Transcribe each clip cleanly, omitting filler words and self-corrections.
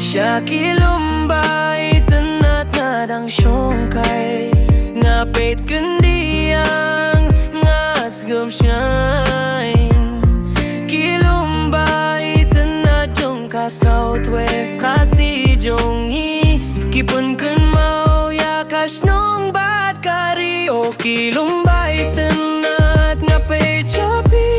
Siya kilumbay tenat ngadang syongkay ngapit kendiang ngasgum shine kilumbay tenat jong ka southwest kasi jongi kipun kun mau ya kasnong bat kari o kilumbay tenat ngapit chapi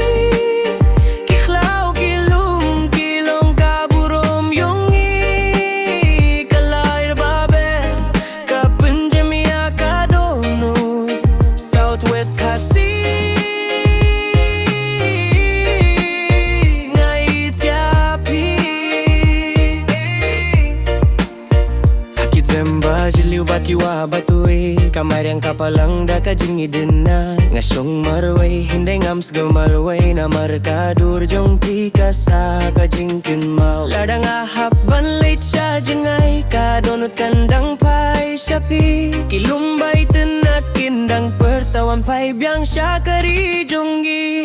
Jiliw batiwa batuy kamar yang kapalang da kajingi dena ngasyong marway hinday ngams gamalway na markadur jong tika sa kajingkin mau ladang ahap banlait siya jengay kadonot kandang pai syapi kilumbay tenat kindang pertawan pai biang siya kari jonggi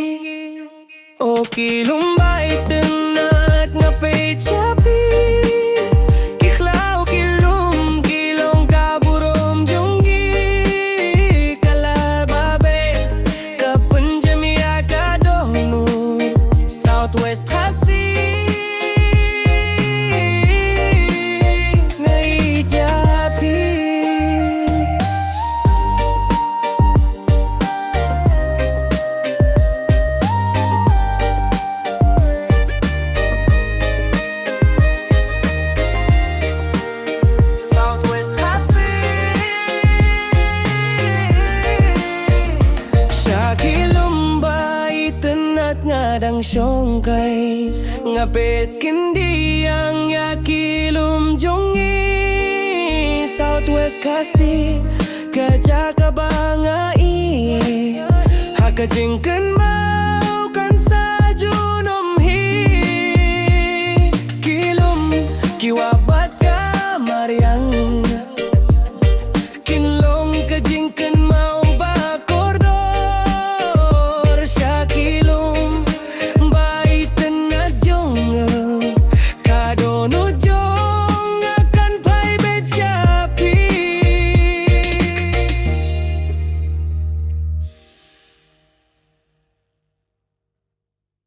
o kilumbay tenat ngapay syapi Southwest kasi ngaidapi Southwest kasi siya kilumbay tenat ngadang syongkay ngapit kendiang yakilum jongi Southwest kasi kaja kabangai hakajingken mau kan sa junom hi kilum kiwa